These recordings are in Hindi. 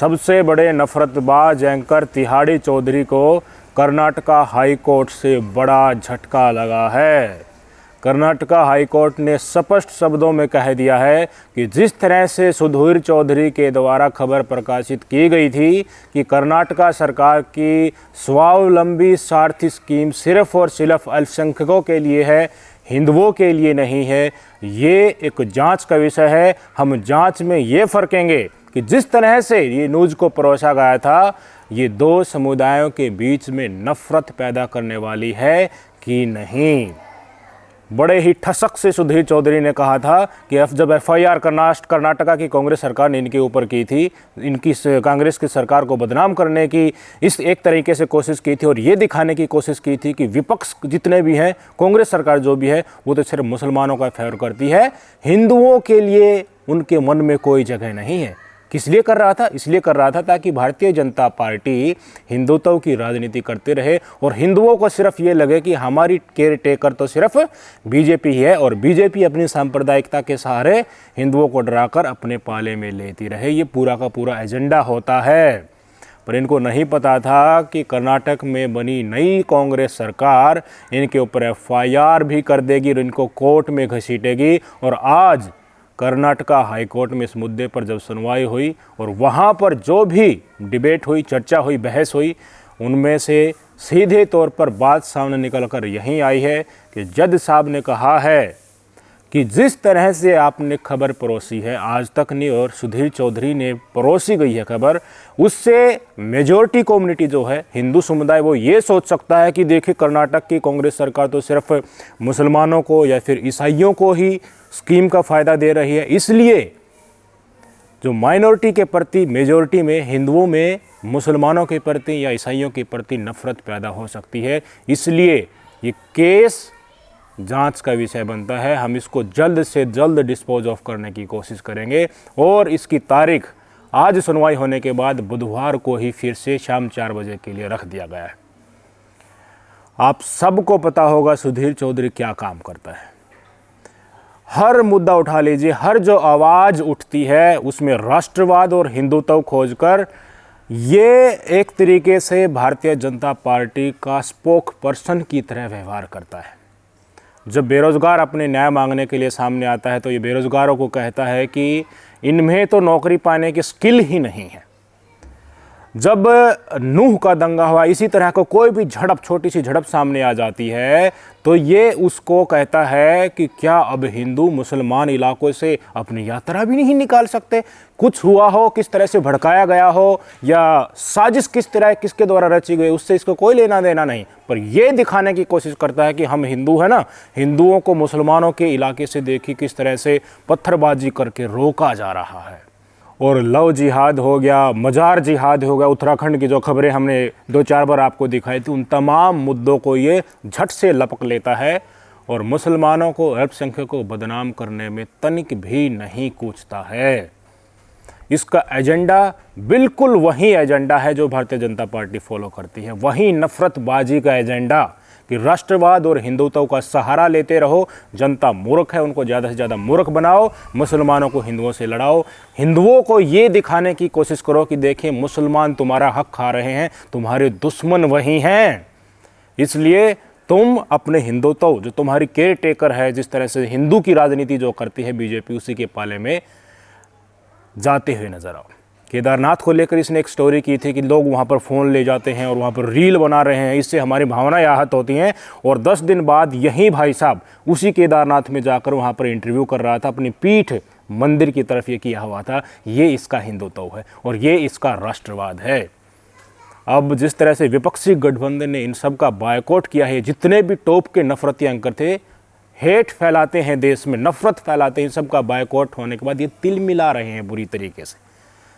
सबसे बड़े नफरतबाज एंकर तिहाड़ी चौधरी को कर्नाटका हाई कोर्ट से बड़ा झटका लगा है। कर्नाटका हाई कोर्ट ने स्पष्ट शब्दों में कह दिया है कि जिस तरह से सुधीर चौधरी के द्वारा खबर प्रकाशित की गई थी कि कर्नाटका सरकार की स्वावलंबी सारथी स्कीम सिर्फ और सिर्फ अल्पसंख्यकों के लिए है, हिंदुओं के लिए नहीं है, ये एक जांच का विषय है। हम जांच में ये फरकेंगे कि जिस तरह से ये न्यूज़ को परोसा गया था, ये दो समुदायों के बीच में नफरत पैदा करने वाली है कि नहीं। बड़े ही ठसक से सुधीर चौधरी ने कहा था कि जब एफआईआर कर्नाटका की कांग्रेस सरकार ने इनके ऊपर की थी, इनकी कांग्रेस की सरकार को बदनाम करने की इस एक तरीके से कोशिश की थी और ये दिखाने की कोशिश की थी कि विपक्ष जितने भी हैं, कांग्रेस सरकार जो भी है, वो तो सिर्फ मुसलमानों का फेवर करती है, हिंदुओं के लिए उनके मन में कोई जगह नहीं है। किस लिए कर रहा था? इसलिए कर रहा था ताकि भारतीय जनता पार्टी हिंदुत्व की राजनीति करते रहे और हिंदुओं को सिर्फ ये लगे कि हमारी केयर टेकर तो सिर्फ बीजेपी है और बीजेपी अपनी सांप्रदायिकता के सहारे हिंदुओं को डराकर अपने पाले में लेती रहे। ये पूरा का पूरा एजेंडा होता है। पर इनको नहीं पता था कि कर्नाटक में बनी नई कांग्रेस सरकार इनके ऊपर एफआईआर भी कर देगी और इनको कोर्ट में घसीटेगी। और आज कर्नाटका हाई कोर्ट में इस मुद्दे पर जब सुनवाई हुई और वहाँ पर जो भी डिबेट हुई, चर्चा हुई, बहस हुई, उनमें से सीधे तौर पर बात सामने निकल कर यहीं आई है कि जज साहब ने कहा है कि जिस तरह से आपने खबर परोसी है, आज तक नहीं और सुधीर चौधरी ने परोसी गई है खबर, उससे मेजॉरिटी कम्युनिटी जो है, हिंदू समुदाय, वो ये सोच सकता है कि देखिए कर्नाटक की कांग्रेस सरकार तो सिर्फ मुसलमानों को या फिर ईसाइयों को ही स्कीम का फ़ायदा दे रही है, इसलिए जो माइनॉरिटी के प्रति मेजॉरिटी में, हिंदुओं में मुसलमानों के प्रति या ईसाइयों के प्रति नफरत पैदा हो सकती है। इसलिए ये केस जांच का विषय बनता है। हम इसको जल्द से जल्द डिस्पोज ऑफ करने की कोशिश करेंगे और इसकी तारीख आज सुनवाई होने के बाद बुधवार को ही फिर से शाम 4 बजे के लिए रख दिया गया है। आप सबको पता होगा सुधीर चौधरी क्या काम करता है। हर मुद्दा उठा लीजिए, हर जो आवाज़ उठती है उसमें राष्ट्रवाद और हिंदुत्व खोजकर ये एक तरीके से भारतीय जनता पार्टी का स्पोक पर्सन की तरह व्यवहार करता है। जब बेरोज़गार अपने न्याय मांगने के लिए सामने आता है तो ये बेरोज़गारों को कहता है कि इनमें तो नौकरी पाने की स्किल ही नहीं है। जब नूह का दंगा हुआ, इसी तरह को कोई भी झड़प, छोटी सी झड़प सामने आ जाती है तो ये उसको कहता है कि क्या अब हिंदू मुसलमान इलाकों से अपनी यात्रा भी नहीं निकाल सकते? कुछ हुआ हो, किस तरह से भड़काया गया हो या साजिश किस तरह किसके द्वारा रची गई, उससे इसको कोई लेना देना नहीं। पर ये दिखाने की कोशिश करता है कि हम हिंदू हैं ना, हिंदुओं को मुसलमानों के इलाके से देखिए किस तरह से पत्थरबाजी करके रोका जा रहा है। और लव जिहाद हो गया, मजार जिहाद हो गया, उत्तराखंड की जो खबरें हमने 2-4 बार आपको दिखाई थी, उन तमाम मुद्दों को ये झट से लपक लेता है और मुसलमानों को, अल्पसंख्यकों को बदनाम करने में तनिक भी नहीं कूचता है। इसका एजेंडा बिल्कुल वही एजेंडा है जो भारतीय जनता पार्टी फॉलो करती है, वही नफरतबाजी का एजेंडा कि राष्ट्रवाद और हिंदुत्व का सहारा लेते रहो। जनता मूर्ख है, उनको ज़्यादा से ज़्यादा मूर्ख बनाओ, मुसलमानों को हिंदुओं से लड़ाओ, हिंदुओं को ये दिखाने की कोशिश करो कि देखिए मुसलमान तुम्हारा हक खा रहे हैं, तुम्हारे दुश्मन वही हैं, इसलिए तुम अपने हिंदुत्व, जो तुम्हारी केयर टेकर है, जिस तरह से हिंदू की राजनीति जो करती है बीजेपी, उसी के पाले में जाते हुए नजर आओ। केदारनाथ को लेकर इसने एक स्टोरी की थी कि लोग वहाँ पर फ़ोन ले जाते हैं और वहाँ पर रील बना रहे हैं, इससे हमारी भावनाएं आहत होती हैं। और 10 दिन बाद यही भाई साहब उसी केदारनाथ में जाकर वहाँ पर इंटरव्यू कर रहा था, अपनी पीठ मंदिर की तरफ ये किया हुआ था। ये इसका हिंदुत्व है और ये इसका राष्ट्रवाद है। अब जिस तरह से विपक्षी गठबंधन ने इन सब का बायकॉट किया है, जितने भी टॉप के नफरती एंकर थे, हेट फैलाते हैं देश में, नफरत फैलाते हैं, इन सब का बायकॉट होने के बाद ये तिल मिला रहे हैं बुरी तरीके से।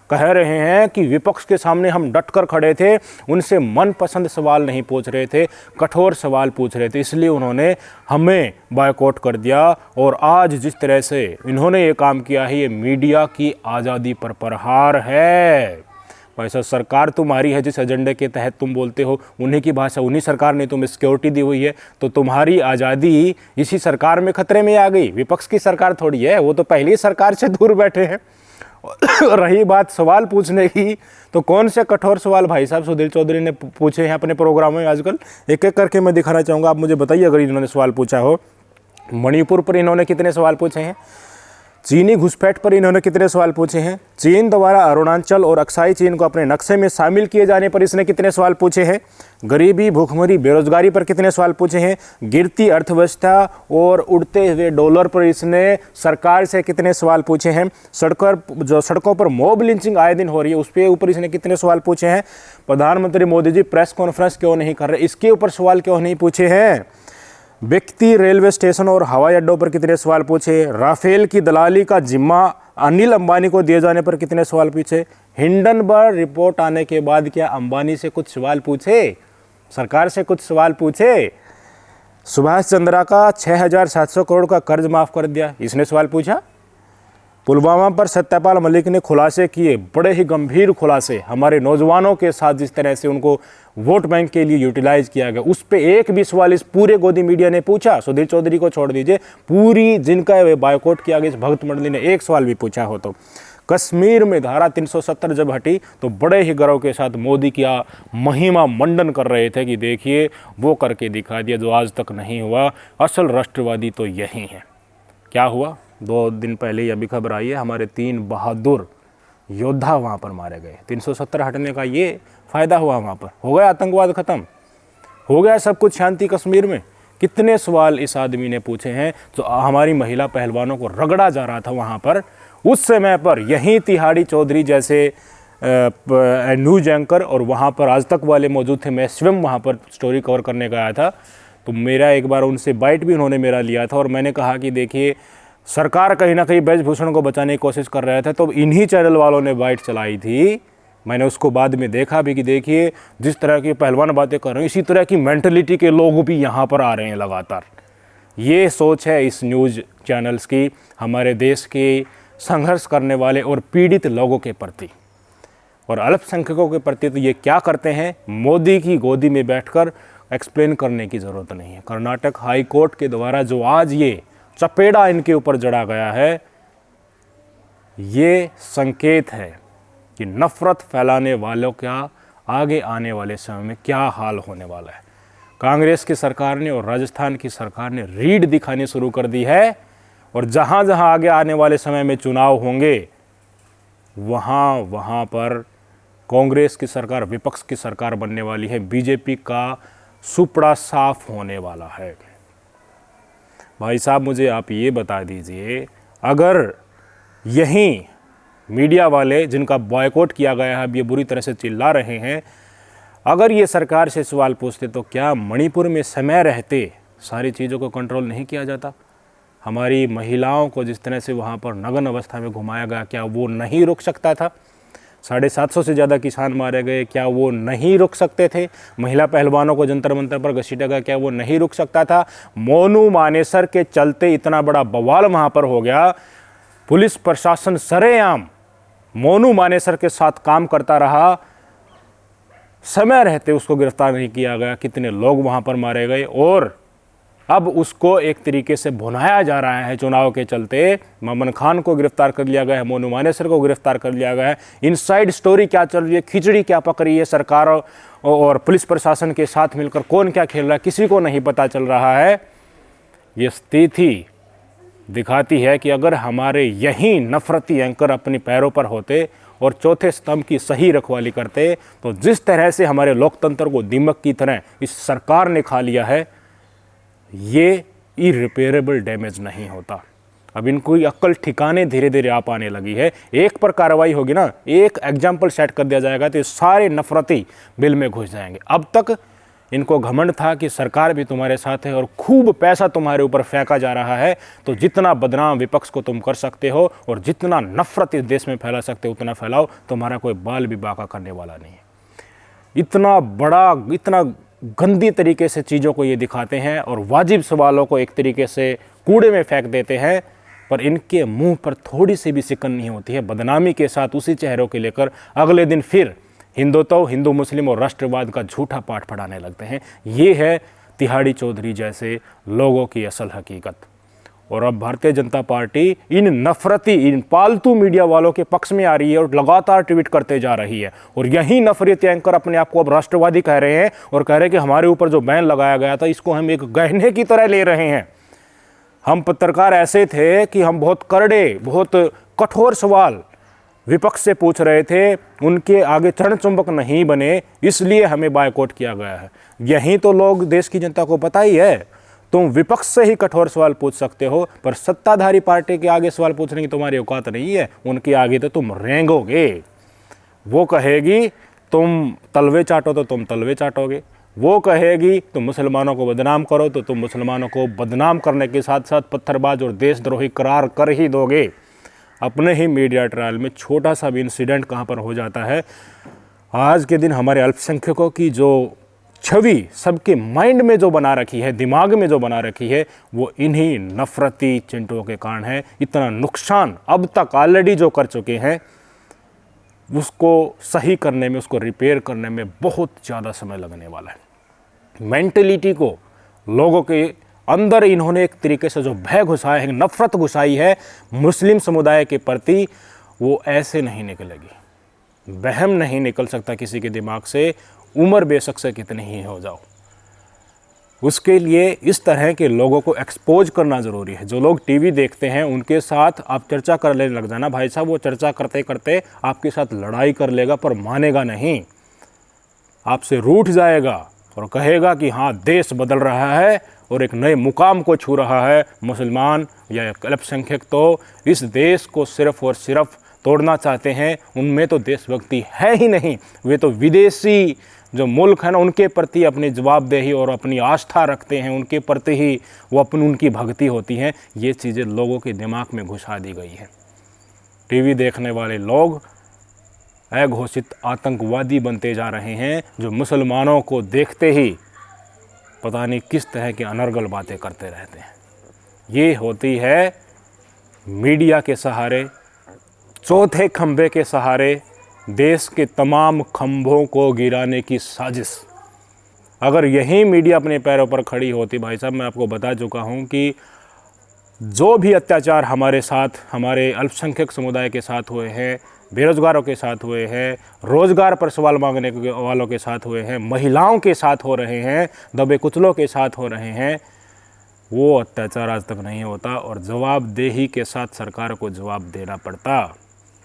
कह रहे हैं कि विपक्ष के सामने हम डटकर खड़े थे, उनसे मनपसंद सवाल नहीं पूछ रहे थे, कठोर सवाल पूछ रहे थे, इसलिए उन्होंने हमें बायकॉट कर दिया। और आज जिस तरह से इन्होंने ये काम किया है, ये मीडिया की आज़ादी पर प्रहार है। वैसा सरकार तुम्हारी है, जिस एजेंडे के तहत तुम बोलते हो, उन्हीं की भाषा, उन्हीं सरकार ने तुम्हें सिक्योरिटी दी हुई है, तो तुम्हारी आज़ादी इसी सरकार में खतरे में आ गई। विपक्ष की सरकार थोड़ी है, वो तो पहली सरकार से दूर बैठे हैं। रही बात सवाल पूछने की, तो कौन से कठोर सवाल भाई साहब सुधीर चौधरी ने पूछे हैं अपने प्रोग्राम में आजकल, एक एक करके मैं दिखाना चाहूँगा। आप मुझे बताइए अगर इन्होंने सवाल पूछा हो। मणिपुर पर इन्होंने कितने सवाल पूछे हैं, चीनी घुसपैठ पर इन्होंने कितने सवाल पूछे हैं, चीन द्वारा अरुणाचल और अक्साई चीन को अपने नक्शे में शामिल किए जाने पर इसने कितने सवाल पूछे हैं, गरीबी, भूखमरी, बेरोजगारी पर कितने सवाल पूछे हैं, गिरती अर्थव्यवस्था और उड़ते हुए डॉलर पर इसने सरकार से कितने सवाल पूछे हैं, सड़कों पर मॉब लिंचिंग आए दिन हो रही है उसके ऊपर इसने कितने सवाल पूछे हैं, प्रधानमंत्री मोदी जी प्रेस कॉन्फ्रेंस क्यों नहीं कर रहे इसके ऊपर सवाल क्यों नहीं पूछे हैं, व्यक्ति रेलवे स्टेशन और हवाई अड्डों पर कितने सवाल पूछे, राफेल की दलाली का जिम्मा अनिल अंबानी को दिए जाने पर कितने सवाल पूछे, हिंडनबर्ग रिपोर्ट आने के बाद क्या अंबानी से कुछ सवाल पूछे, सरकार से कुछ सवाल पूछे, सुभाष चंद्रा का 6,700 करोड़ का कर्ज माफ कर दिया इसने सवाल पूछा, पुलवामा पर सत्यपाल मलिक ने खुलासे किए, बड़े ही गंभीर खुलासे, हमारे नौजवानों के साथ जिस तरह से उनको वोट बैंक के लिए यूटिलाइज किया गया, उस पे एक भी सवाल इस पूरे गोदी मीडिया ने पूछा, सुधीर चौधरी को छोड़ दीजिए, पूरी जिनका बायकॉट किया गया इस भक्त मंडली ने एक सवाल भी पूछा हो तो। कश्मीर में धारा 370 जब हटी तो बड़े ही गर्व के साथ मोदी की महिमा मंडन कर रहे थे कि देखिए वो करके दिखा दिया जो आज तक नहीं हुआ, असल राष्ट्रवादी तो यही है। क्या हुआ, 2 दिन पहले अभी खबर आई है, हमारे 3 बहादुर योद्धा वहाँ पर मारे गए। 370 हटने का ये फ़ायदा हुआ, वहाँ पर हो गया आतंकवाद ख़त्म, हो गया सब कुछ शांति कश्मीर में। कितने सवाल इस आदमी ने पूछे हैं जो हमारी महिला पहलवानों को रगड़ा जा रहा था वहाँ पर, उस समय पर यहीं तिहाड़ी चौधरी जैसे न्यूज एंकर और वहाँ पर आज तक वाले मौजूद थे। मैं स्वयं वहाँ पर स्टोरी कवर करने का आया था, तो मेरा एक बार उनसे बाइट भी उन्होंने मेरा लिया था और मैंने कहा कि देखिए सरकार कहीं ना कहीं ब्रजभूषण को बचाने की कोशिश कर रहे थे, तो इन्हीं चैनल वालों ने बाइट चलाई थी। मैंने उसको बाद में देखा भी कि देखिए जिस तरह की पहलवान बातें कर रहे हैं इसी तरह की मेंटलिटी के लोग भी यहाँ पर आ रहे हैं लगातार। ये सोच है इस न्यूज़ चैनल्स की हमारे देश के संघर्ष करने वाले और पीड़ित लोगों के प्रति और अल्पसंख्यकों के प्रति। तो ये क्या करते हैं, मोदी की गोदी में बैठकर एक्सप्लेन करने की ज़रूरत नहीं है। कर्नाटक हाई कोर्ट के द्वारा जो आज ये चपेड़ा इनके ऊपर जड़ा गया है, ये संकेत है कि नफ़रत फैलाने वालों का आगे आने वाले समय में क्या हाल होने वाला है। कांग्रेस की सरकार ने और राजस्थान की सरकार ने रीढ़ दिखानी शुरू कर दी है और जहाँ जहाँ आगे आने वाले समय में चुनाव होंगे वहाँ पर कांग्रेस की सरकार विपक्ष की सरकार बनने वाली है। बीजेपी का सुपड़ा साफ होने वाला है। भाई साहब मुझे आप ये बता दीजिए, अगर यहीं मीडिया वाले जिनका बॉयकॉट किया गया है अब ये बुरी तरह से चिल्ला रहे हैं, अगर ये सरकार से सवाल पूछते तो क्या मणिपुर में समय रहते सारी चीज़ों को कंट्रोल नहीं किया जाता? हमारी महिलाओं को जिस तरह से वहाँ पर नग्न अवस्था में घुमाया गया, क्या वो नहीं रुक सकता था? 750 से ज़्यादा किसान मारे गए, क्या वो नहीं रुक सकते थे? महिला पहलवानों को जंतर मंतर पर घसीटा गया, क्या वो नहीं रुक सकता था? मोनू मानेसर के चलते इतना बड़ा बवाल वहाँ पर हो गया। पुलिस प्रशासन सरेआम मोनू मानेसर के साथ काम करता रहा, समय रहते उसको गिरफ्तार नहीं किया गया। कितने लोग वहाँ पर मारे गए और अब उसको एक तरीके से भुनाया जा रहा है चुनाव के चलते। ममन खान को गिरफ्तार कर लिया गया है, मोनू मानेसर को गिरफ्तार कर लिया गया है। इनसाइड स्टोरी क्या चल रही है, खिचड़ी क्या पक रही है सरकार और पुलिस प्रशासन के साथ मिलकर, कौन क्या खेल रहा है किसी को नहीं पता चल रहा है। ये स्थिति दिखाती है कि अगर हमारे यही नफरती एंकर अपने पैरों पर होते और चौथे स्तंभ की सही रखवाली करते तो जिस तरह से हमारे लोकतंत्र को दीमक की तरह इस सरकार ने खा लिया है, ये इरिपेयरेबल डैमेज नहीं होता। अब इनको अक्ल ठिकाने धीरे धीरे आ पाने लगी है। एक पर कार्रवाई होगी ना, एक एग्जाम्पल सेट कर दिया जाएगा तो ये सारे नफरती बिल में घुस जाएंगे। अब तक इनको घमंड था कि सरकार भी तुम्हारे साथ है और खूब पैसा तुम्हारे ऊपर फेंका जा रहा है, तो जितना बदनाम विपक्ष को तुम कर सकते हो और जितना नफरत इस देश में फैला सकते हो उतना फैलाओ, तुम्हारा कोई बाल भी बाका करने वाला नहीं है। इतना बड़ा, इतना गंदी तरीके से चीज़ों को ये दिखाते हैं और वाजिब सवालों को एक तरीके से कूड़े में फेंक देते हैं, पर इनके मुंह पर थोड़ी सी भी सिकन नहीं होती है। बदनामी के साथ उसी चेहरों के लेकर अगले दिन फिर हिंदुत्व, हिंदू मुस्लिम और राष्ट्रवाद का झूठा पाठ पढ़ाने लगते हैं। ये है तिहाड़ी चौधरी जैसे लोगों की असल हकीकत। और अब भारतीय जनता पार्टी इन नफरती, इन पालतू मीडिया वालों के पक्ष में आ रही है और लगातार ट्वीट करते जा रही है। और यही नफरती एंकर अपने आप को अब राष्ट्रवादी कह रहे हैं और कह रहे हैं कि हमारे ऊपर जो बैन लगाया गया था इसको हम एक गहने की तरह ले रहे हैं। हम पत्रकार ऐसे थे कि हम बहुत करड़े, बहुत कठोर सवाल विपक्ष से पूछ रहे थे, उनके आगे चरण चुंबक नहीं बने, इसलिए हमें बायकॉट किया गया है। यही तो लोग, देश की जनता को पता ही है। तुम विपक्ष से ही कठोर सवाल पूछ सकते हो, पर सत्ताधारी पार्टी के आगे सवाल पूछने की तुम्हारी औकात नहीं है। उनके आगे तो तुम रेंगोगे। वो कहेगी तुम तलवे चाटो तो तुम तलवे चाटोगे, वो कहेगी तुम मुसलमानों को बदनाम करो तो तुम मुसलमानों को बदनाम करने के साथ साथ पत्थरबाज और देशद्रोही करार कर ही दोगे। अपने ही मीडिया ट्रायल में छोटा सा भी इंसिडेंट कहाँ पर हो जाता है, आज के दिन हमारे अल्पसंख्यकों की जो छवि सबके माइंड में जो बना रखी है, दिमाग में जो बना रखी है, वो इन्हीं नफरती चिंटुओं के कारण है। इतना नुकसान अब तक ऑलरेडी जो कर चुके हैं, उसको सही करने में, उसको रिपेयर करने में बहुत ज़्यादा समय लगने वाला है। मेंटलिटी को लोगों के अंदर इन्होंने एक तरीके से जो भय घुसाया है, नफरत घुसाई है मुस्लिम समुदाय के प्रति, वो ऐसे नहीं निकलेगी। वहम नहीं निकल सकता किसी के दिमाग से, उम्र बेशक से कितनी ही हो जाओ। उसके लिए इस तरह के लोगों को एक्सपोज करना ज़रूरी है। जो लोग टीवी देखते हैं उनके साथ आप चर्चा कर लेने लग जाना, भाई साहब वो चर्चा करते करते आपके साथ लड़ाई कर लेगा पर मानेगा नहीं, आपसे रूठ जाएगा और कहेगा कि हाँ देश बदल रहा है और एक नए मुकाम को छू रहा है। मुसलमान या अल्पसंख्यक तो इस देश को सिर्फ और सिर्फ तोड़ना चाहते हैं, उनमें तो देशभक्ति है ही नहीं। वे तो विदेशी जो मुल्क है ना, उनके प्रति अपनी जवाबदेही और अपनी आस्था रखते हैं, उनके प्रति ही वो उनकी भक्ति होती है। ये चीज़ें लोगों के दिमाग में घुसा दी गई है। टीवी देखने वाले लोग अघोषित आतंकवादी बनते जा रहे हैं, जो मुसलमानों को देखते ही पता नहीं किस तरह की अनर्गल बातें करते रहते हैं। ये होती है मीडिया के सहारे, चौथे खंभे के सहारे देश के तमाम खंभों को गिराने की साजिश। अगर यही मीडिया अपने पैरों पर खड़ी होती, भाई साहब मैं आपको बता चुका हूँ कि जो भी अत्याचार हमारे साथ, हमारे अल्पसंख्यक समुदाय के साथ हुए हैं, बेरोजगारों के साथ हुए हैं, रोज़गार पर सवाल मांगने वालों के साथ हुए हैं, महिलाओं के साथ हो रहे हैं, दबे कुचलों के साथ हो रहे हैं, वो अत्याचार आज तक नहीं होता और जवाबदेही के साथ सरकार को जवाब देना पड़ता।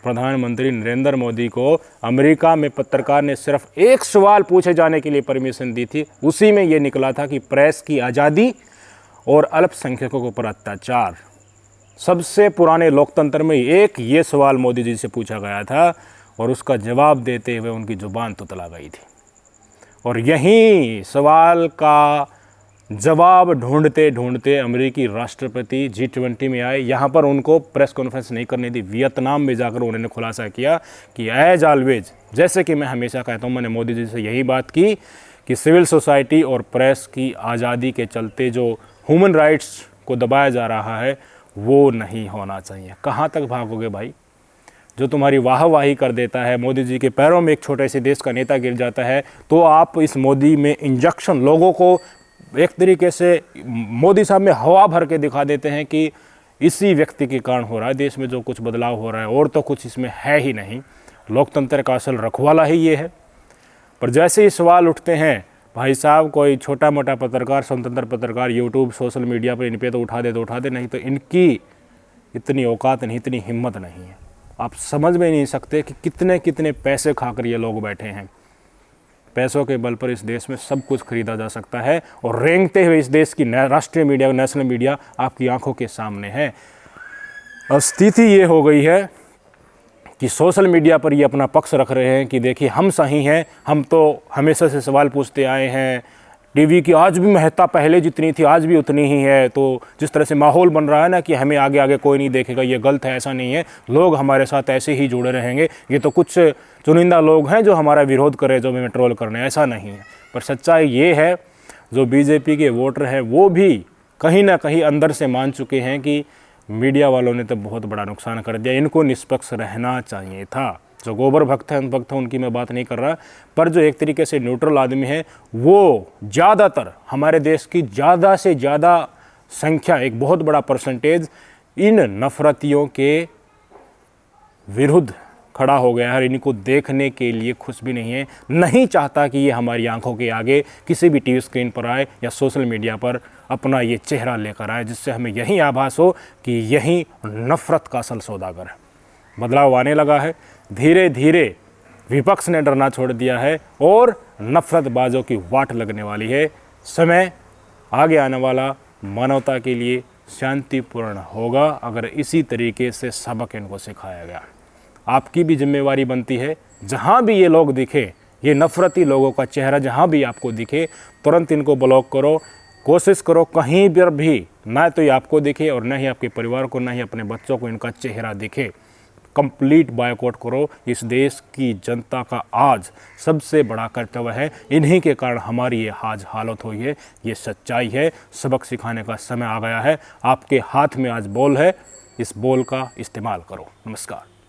प्रधानमंत्री नरेंद्र मोदी को अमेरिका में पत्रकार ने सिर्फ एक सवाल पूछे जाने के लिए परमिशन दी थी, उसी में ये निकला था कि प्रेस की आज़ादी और अल्पसंख्यकों के ऊपर अत्याचार। सबसे पुराने लोकतंत्र में एक ये सवाल मोदी जी से पूछा गया था और उसका जवाब देते हुए उनकी जुबान तुतला गई थी। और यही सवाल का जवाब ढूंढते ढूंढते अमेरिकी राष्ट्रपति G20 में आए। यहाँ पर उनको प्रेस कॉन्फ्रेंस नहीं करनी थी, वियतनाम में जाकर उन्होंने खुलासा किया कि एज ऑलवेज, जैसे कि मैं हमेशा कहता हूँ, मैंने मोदी जी से यही बात की कि सिविल सोसाइटी और प्रेस की आज़ादी के चलते जो ह्यूमन राइट्स को दबाया जा रहा है वो नहीं होना चाहिए। कहाँ तक भागोगे भाई? जो तुम्हारी वाहवाही कर देता है, मोदी जी के पैरों में एक छोटे से देश का नेता गिर जाता है तो आप इस मोदी में इंजेक्शन, लोगों को एक तरीके से मोदी साहब में हवा भर के दिखा देते हैं कि इसी व्यक्ति के कारण हो रहा है देश में जो कुछ बदलाव हो रहा है, और तो कुछ इसमें है ही नहीं। लोकतंत्र का असल रखवाला ही ये है। पर जैसे ही सवाल उठते हैं, भाई साहब कोई छोटा मोटा पत्रकार, स्वतंत्र पत्रकार यूट्यूब सोशल मीडिया पर इन पे तो उठा दे, नहीं तो इनकी इतनी औकात नहीं, इतनी हिम्मत नहीं है। आप समझ में नहीं सकते कि कितने कितने पैसे खाकर ये लोग बैठे हैं। पैसों के बल पर इस देश में सब कुछ खरीदा जा सकता है और रेंगते हुए इस देश की राष्ट्रीय मीडिया, नेशनल मीडिया आपकी आंखों के सामने है। अब स्थिति ये हो गई है कि सोशल मीडिया पर ये अपना पक्ष रख रहे हैं कि देखिए हम सही हैं, हम तो हमेशा से सवाल पूछते आए हैं, टीवी की आज भी महत्ता पहले जितनी थी आज भी उतनी ही है। तो जिस तरह से माहौल बन रहा है ना कि हमें आगे आगे कोई नहीं देखेगा, ये गलत है, ऐसा नहीं है। लोग हमारे साथ ऐसे ही जुड़े रहेंगे, ये तो कुछ चुनिंदा लोग हैं जो हमारा विरोध कर रहे हैं, जो हमें ट्रोल कर रहे हैं, ऐसा नहीं है। पर सच्चाई ये है, जो बीजेपी के वोटर हैं वो भी कहीं ना कहीं अंदर से मान चुके हैं कि मीडिया वालों ने तो बहुत बड़ा नुकसान कर दिया, इनको निष्पक्ष रहना चाहिए था। जो गोबर भक्त है, भक्त है, उनकी मैं बात नहीं कर रहा, पर जो एक तरीके से न्यूट्रल आदमी है वो ज़्यादातर हमारे देश की ज़्यादा से ज़्यादा संख्या, एक बहुत बड़ा परसेंटेज इन नफरतियों के विरुद्ध खड़ा हो गया है और इनको देखने के लिए खुश भी नहीं है, नहीं चाहता कि ये हमारी आंखों के आगे किसी भी टीवी स्क्रीन पर आए या सोशल मीडिया पर अपना ये चेहरा लेकर आए, जिससे हमें यही आभास हो कि यही नफ़रत का असल सौदागर है। बदलाव आने लगा है, धीरे धीरे विपक्ष ने डरना छोड़ दिया है और नफ़रतबाजों की वाट लगने वाली है। समय आगे आने वाला मानवता के लिए शांतिपूर्ण होगा अगर इसी तरीके से सबक इनको सिखाया गया। आपकी भी जिम्मेवारी बनती है, जहाँ भी ये लोग दिखे, ये नफ़रती लोगों का चेहरा जहाँ भी आपको दिखे, तुरंत इनको ब्लॉक करो। कोशिश करो कहीं पर भी ना तो ये आपको दिखे और ना ही आपके परिवार को, ना ही अपने बच्चों को इनका चेहरा दिखे। कंप्लीट बायकॉट करो। इस देश की जनता का आज सबसे बड़ा कर्तव्य है। इन्हीं के कारण हमारी ये आज हालत हुई है। ये सच्चाई है। सबक सिखाने का समय आ गया है। आपके हाथ में आज बॉल है, इस बॉल का इस्तेमाल करो। नमस्कार।